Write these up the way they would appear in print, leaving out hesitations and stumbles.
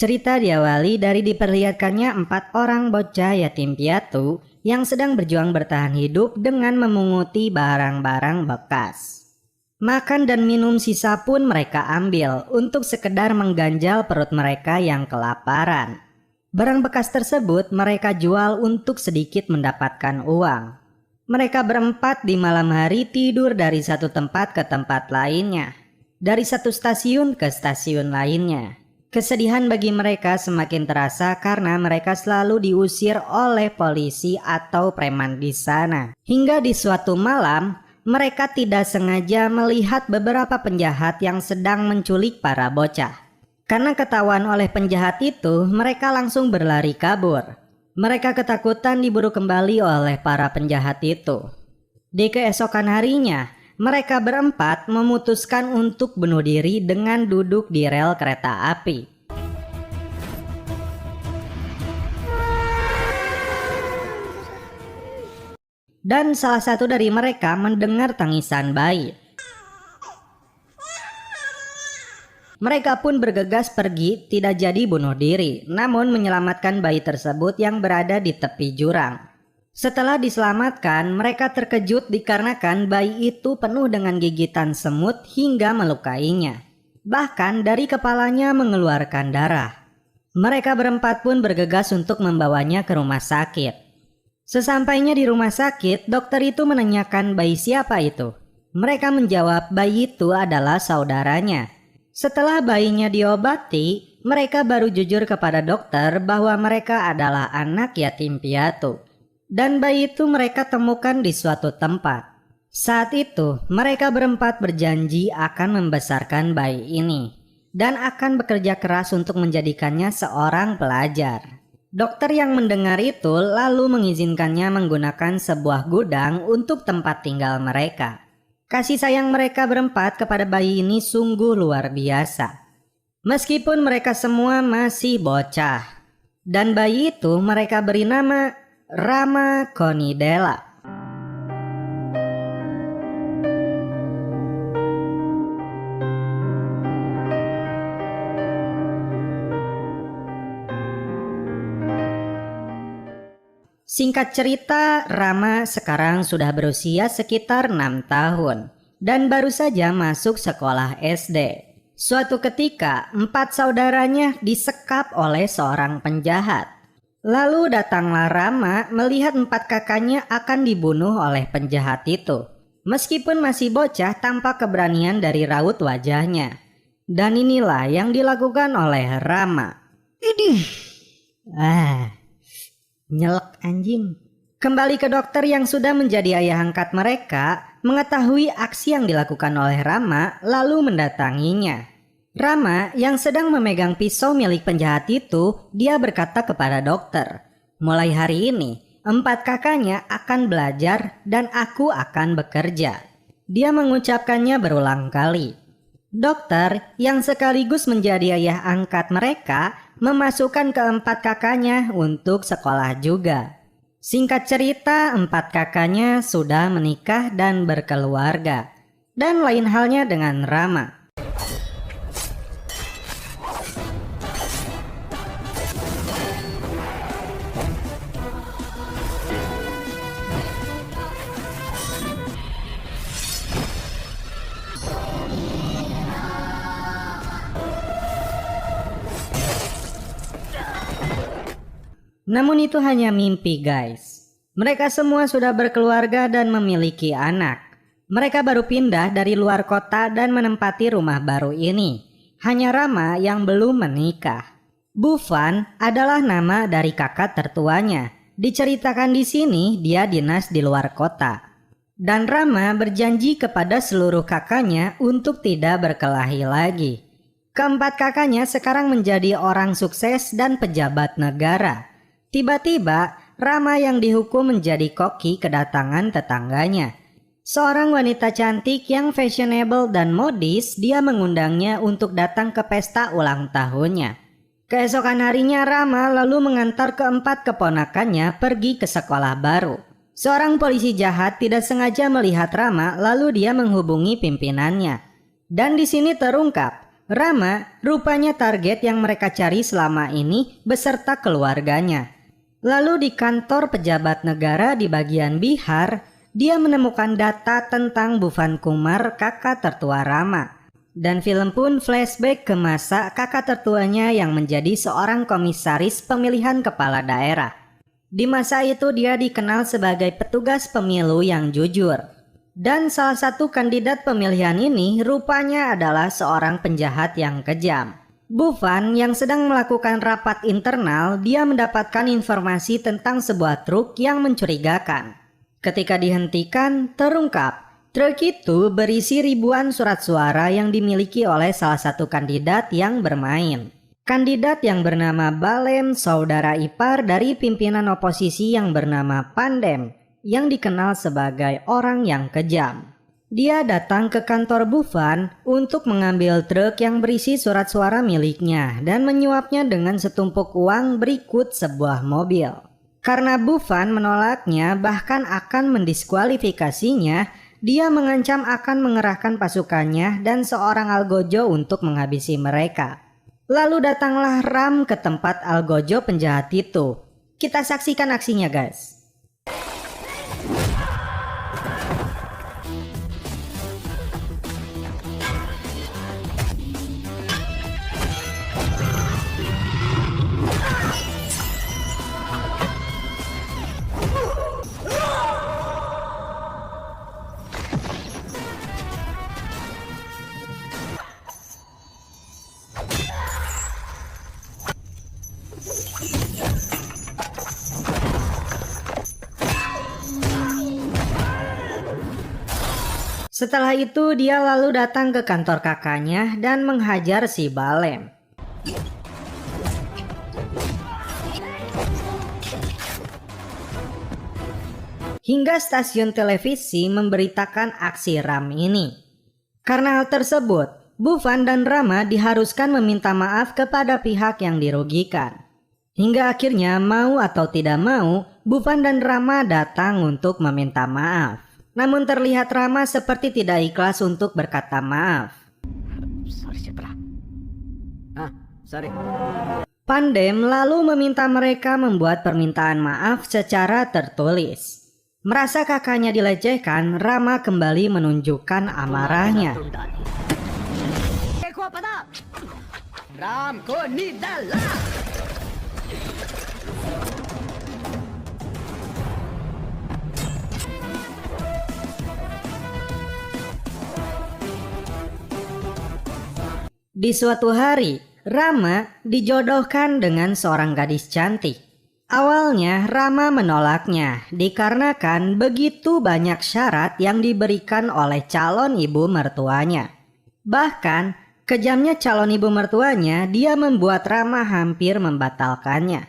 Cerita diawali dari diperlihatkannya 4 orang bocah yatim piatu yang sedang berjuang bertahan hidup dengan memunguti barang-barang bekas. Makan dan minum sisa pun mereka ambil untuk sekedar mengganjal perut mereka yang kelaparan. Barang bekas tersebut mereka jual untuk sedikit mendapatkan uang. Mereka berempat di malam hari tidur dari satu tempat ke tempat lainnya, dari satu stasiun ke stasiun lainnya. Kesedihan bagi mereka semakin terasa karena mereka selalu diusir oleh polisi atau preman di sana. Hingga di suatu malam, mereka tidak sengaja melihat beberapa penjahat yang sedang menculik para bocah. Karena ketahuan oleh penjahat itu, mereka langsung berlari kabur. Mereka ketakutan diburu kembali oleh para penjahat itu. Di keesokan harinya, mereka berempat memutuskan untuk bunuh diri dengan duduk di rel kereta api. Dan salah satu dari mereka mendengar tangisan bayi. Mereka pun bergegas pergi, tidak jadi bunuh diri, namun menyelamatkan bayi tersebut yang berada di tepi jurang. Setelah diselamatkan, mereka terkejut dikarenakan bayi itu penuh dengan gigitan semut hingga melukainya. Bahkan dari kepalanya mengeluarkan darah. Mereka berempat pun bergegas untuk membawanya ke rumah sakit. Sesampainya di rumah sakit, dokter itu menanyakan bayi siapa itu. Mereka menjawab bayi itu adalah saudaranya. Setelah bayinya diobati, mereka baru jujur kepada dokter bahwa mereka adalah anak yatim piatu. Dan bayi itu mereka temukan di suatu tempat. Saat itu, mereka berempat berjanji akan membesarkan bayi ini dan akan bekerja keras untuk menjadikannya seorang pelajar. Dokter yang mendengar itu lalu mengizinkannya menggunakan sebuah gudang untuk tempat tinggal mereka. Kasih sayang mereka berempat kepada bayi ini sungguh luar biasa. Meskipun mereka semua masih bocah. Dan bayi itu mereka beri nama Rama Konidela. Singkat cerita, Rama sekarang sudah berusia sekitar 6 tahun dan baru saja masuk sekolah SD. Suatu ketika, 4 saudaranya disekap oleh seorang penjahat. Lalu datanglah Rama melihat 4 kakaknya akan dibunuh oleh penjahat itu. Meskipun masih bocah, tampak keberanian dari raut wajahnya. Dan inilah yang dilakukan oleh Rama. Idih. Nyelek anjing. Kembali ke dokter yang sudah menjadi ayah angkat mereka, mengetahui aksi yang dilakukan oleh Rama, lalu mendatanginya. Rama yang sedang memegang pisau milik penjahat itu, dia berkata kepada dokter, mulai hari ini, 4 kakaknya akan belajar dan aku akan bekerja. Dia mengucapkannya berulang kali. Dokter yang sekaligus menjadi ayah angkat mereka, memasukkan ke-4 kakaknya untuk sekolah juga. Singkat cerita, 4 kakaknya sudah menikah dan berkeluarga. Dan lain halnya dengan Rama. Namun itu hanya mimpi, guys. Mereka semua sudah berkeluarga dan memiliki anak. Mereka baru pindah dari luar kota dan menempati rumah baru ini. Hanya Rama yang belum menikah. Bufan adalah nama dari kakak tertuanya. Diceritakan di sini dia dinas di luar kota. Dan Rama berjanji kepada seluruh kakaknya untuk tidak berkelahi lagi. Ke-4 kakaknya sekarang menjadi orang sukses dan pejabat negara. Tiba-tiba, Rama yang dihukum menjadi koki kedatangan tetangganya. Seorang wanita cantik yang fashionable dan modis, dia mengundangnya untuk datang ke pesta ulang tahunnya. Keesokan harinya Rama lalu mengantar keempat keponakannya pergi ke sekolah baru. Seorang polisi jahat tidak sengaja melihat Rama lalu dia menghubungi pimpinannya. Dan di sini terungkap, Rama rupanya target yang mereka cari selama ini beserta keluarganya. Lalu di kantor pejabat negara di bagian Bihar, dia menemukan data tentang Bhuvan Kumar, kakak tertua Rama. Dan film pun flashback ke masa kakak tertuanya yang menjadi seorang komisaris pemilihan kepala daerah. Di masa itu dia dikenal sebagai petugas pemilu yang jujur. Dan salah satu kandidat pemilihan ini rupanya adalah seorang penjahat yang kejam. Bhuvan yang sedang melakukan rapat internal, dia mendapatkan informasi tentang sebuah truk yang mencurigakan. Ketika dihentikan, terungkap truk itu berisi ribuan surat suara yang dimiliki oleh salah satu kandidat yang bermain. Kandidat yang bernama Balem, saudara ipar dari pimpinan oposisi yang bernama Pandem, yang dikenal sebagai orang yang kejam. Dia datang ke kantor Bhuvan untuk mengambil truk yang berisi surat suara miliknya dan menyuapnya dengan setumpuk uang berikut sebuah mobil. Karena Bhuvan menolaknya bahkan akan mendiskualifikasinya, dia mengancam akan mengerahkan pasukannya dan seorang algojo untuk menghabisi mereka. Lalu datanglah Ram ke tempat algojo penjahat itu. Kita saksikan aksinya, guys. Setelah itu dia lalu datang ke kantor kakaknya dan menghajar si Balem. Hingga stasiun televisi memberitakan aksi Ram ini. Karena hal tersebut, Bhuvan dan Rama diharuskan meminta maaf kepada pihak yang dirugikan. Hingga akhirnya mau atau tidak mau, Bhuvan dan Rama datang untuk meminta maaf. Namun terlihat Rama seperti tidak ikhlas untuk berkata maaf. Pandem lalu meminta mereka membuat permintaan maaf secara tertulis. Merasa kakaknya dilecehkan, Rama kembali menunjukkan amarahnya. Di suatu hari, Rama dijodohkan dengan seorang gadis cantik. Awalnya Rama menolaknya dikarenakan begitu banyak syarat yang diberikan oleh calon ibu mertuanya. Bahkan kejamnya calon ibu mertuanya, dia membuat Rama hampir membatalkannya.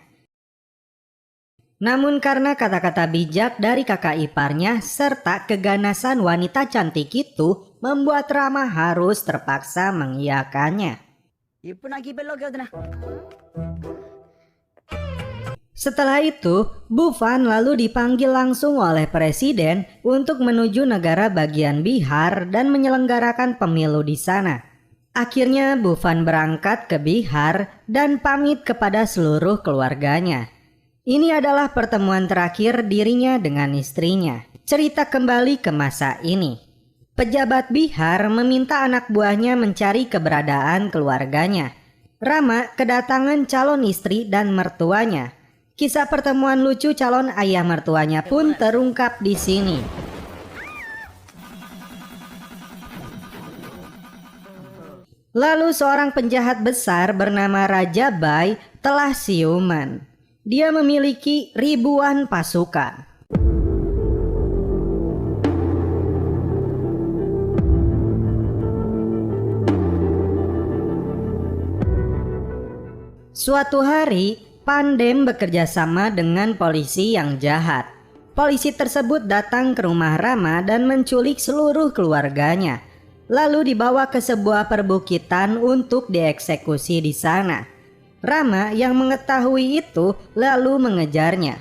Namun karena kata-kata bijak dari kakak iparnya serta keganasan wanita cantik itu membuat Rama harus terpaksa mengiyakannya. Setelah itu, Bhuvan lalu dipanggil langsung oleh presiden untuk menuju negara bagian Bihar dan menyelenggarakan pemilu di sana. Akhirnya Bhuvan berangkat ke Bihar dan pamit kepada seluruh keluarganya. Ini adalah pertemuan terakhir dirinya dengan istrinya. Cerita kembali ke masa ini. Pejabat Bihar meminta anak buahnya mencari keberadaan keluarganya. Rama kedatangan calon istri dan mertuanya. Kisah pertemuan lucu calon ayah mertuanya pun terungkap di sini. Lalu seorang penjahat besar bernama Raja Bai telah siuman. Dia memiliki ribuan pasukan. Suatu hari, Pandem bekerja sama dengan polisi yang jahat. Polisi tersebut datang ke rumah Rama dan menculik seluruh keluarganya, lalu dibawa ke sebuah perbukitan untuk dieksekusi di sana. Rama yang mengetahui itu lalu mengejarnya.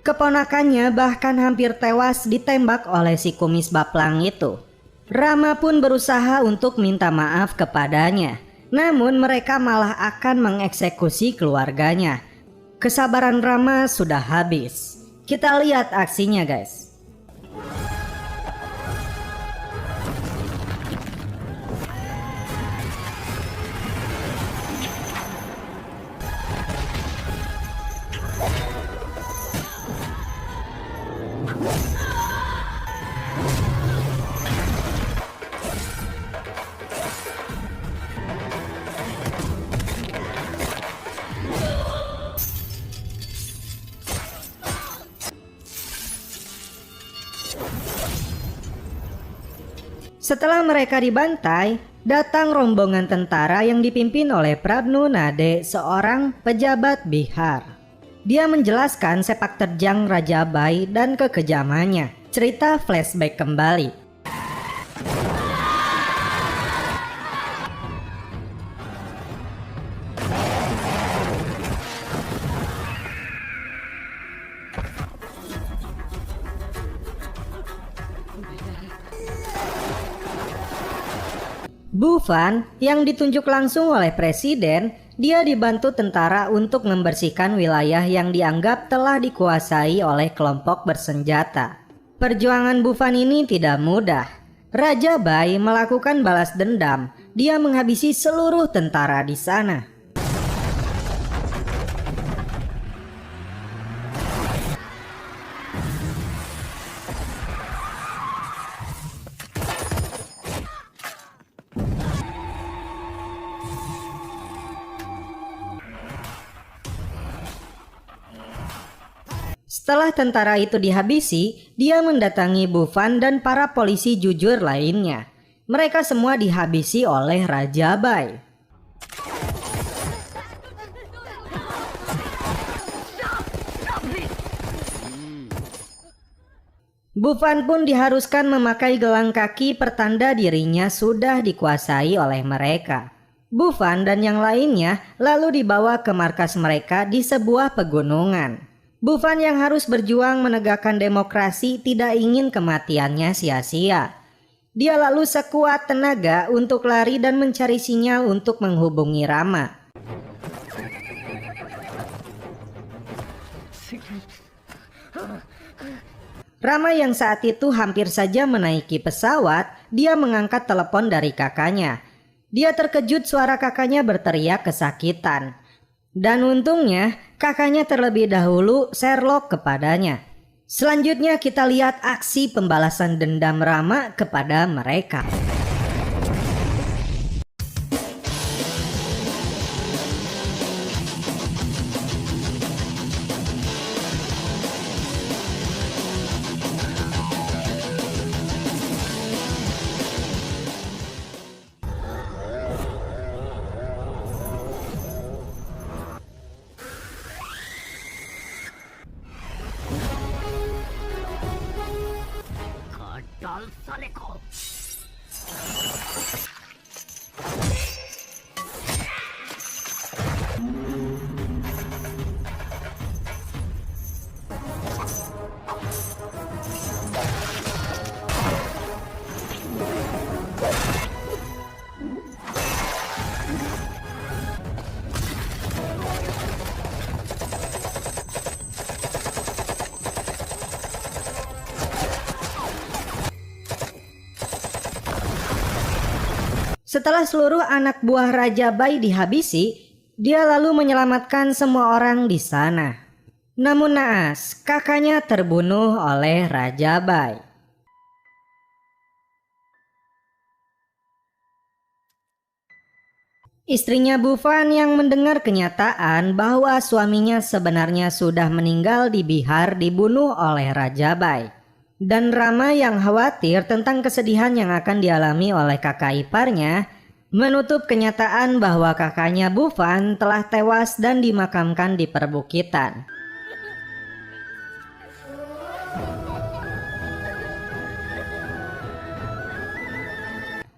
Keponakannya bahkan hampir tewas ditembak oleh si kumis baplang itu. Rama pun berusaha untuk minta maaf kepadanya, namun mereka malah akan mengeksekusi keluarganya. Kesabaran Rama sudah habis. Kita lihat aksinya, guys. Setelah mereka dibantai, datang rombongan tentara yang dipimpin oleh Prabnu Nade, seorang pejabat Bihar. Dia menjelaskan sepak terjang Raja Bai dan kekejamannya. Cerita flashback kembali. Bufan yang ditunjuk langsung oleh presiden, dia dibantu tentara untuk membersihkan wilayah yang dianggap telah dikuasai oleh kelompok bersenjata. Perjuangan Bufan ini tidak mudah. Raja Bai melakukan balas dendam. Dia menghabisi seluruh tentara di sana. Setelah tentara itu dihabisi, dia mendatangi Bufan dan para polisi jujur lainnya. Mereka semua dihabisi oleh Raja Bai. Bufan pun diharuskan memakai gelang kaki pertanda dirinya sudah dikuasai oleh mereka. Bufan dan yang lainnya lalu dibawa ke markas mereka di sebuah pegunungan. Bufan yang harus berjuang menegakkan demokrasi tidak ingin kematiannya sia-sia. Dia lalu sekuat tenaga untuk lari dan mencari sinyal untuk menghubungi Rama. Rama yang saat itu hampir saja menaiki pesawat, dia mengangkat telepon dari kakaknya. Dia terkejut suara kakaknya berteriak kesakitan. Dan untungnya kakaknya terlebih dahulu Sherlock kepadanya. Selanjutnya kita lihat aksi pembalasan dendam Rama kepada mereka. Setelah seluruh anak buah Raja Bai dihabisi, dia lalu menyelamatkan semua orang di sana. Namun naas, kakaknya terbunuh oleh Raja Bai. Istrinya Bufan yang mendengar kenyataan bahwa suaminya sebenarnya sudah meninggal di Bihar dibunuh oleh Raja Bai. Dan Rama yang khawatir tentang kesedihan yang akan dialami oleh kakak iparnya, menutup kenyataan bahwa kakaknya Bufan telah tewas dan dimakamkan di perbukitan.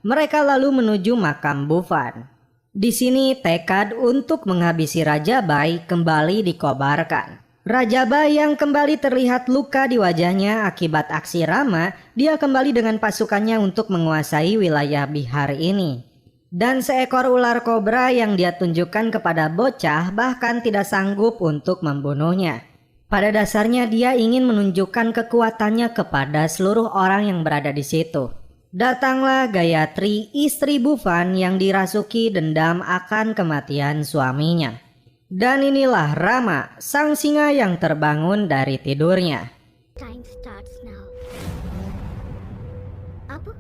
Mereka lalu menuju makam Bufan. Di sini tekad untuk menghabisi Raja Bai kembali dikobarkan. Raja Bai yang kembali terlihat luka di wajahnya akibat aksi Rama, dia kembali dengan pasukannya untuk menguasai wilayah Bihar ini. Dan seekor ular kobra yang dia tunjukkan kepada bocah bahkan tidak sanggup untuk membunuhnya. Pada dasarnya dia ingin menunjukkan kekuatannya kepada seluruh orang yang berada di situ. Datanglah Gayatri, istri Bufan yang dirasuki dendam akan kematian suaminya. Dan inilah Rama, sang singa yang terbangun dari tidurnya. Time starts now. Apa?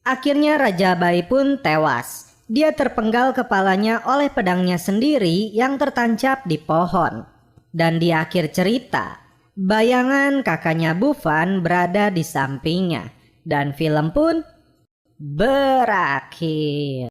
Akhirnya Raja Bai pun tewas. Dia terpenggal kepalanya oleh pedangnya sendiri yang tertancap di pohon. Dan di akhir cerita, bayangan kakaknya Bufan berada di sampingnya. Dan film pun berakhir.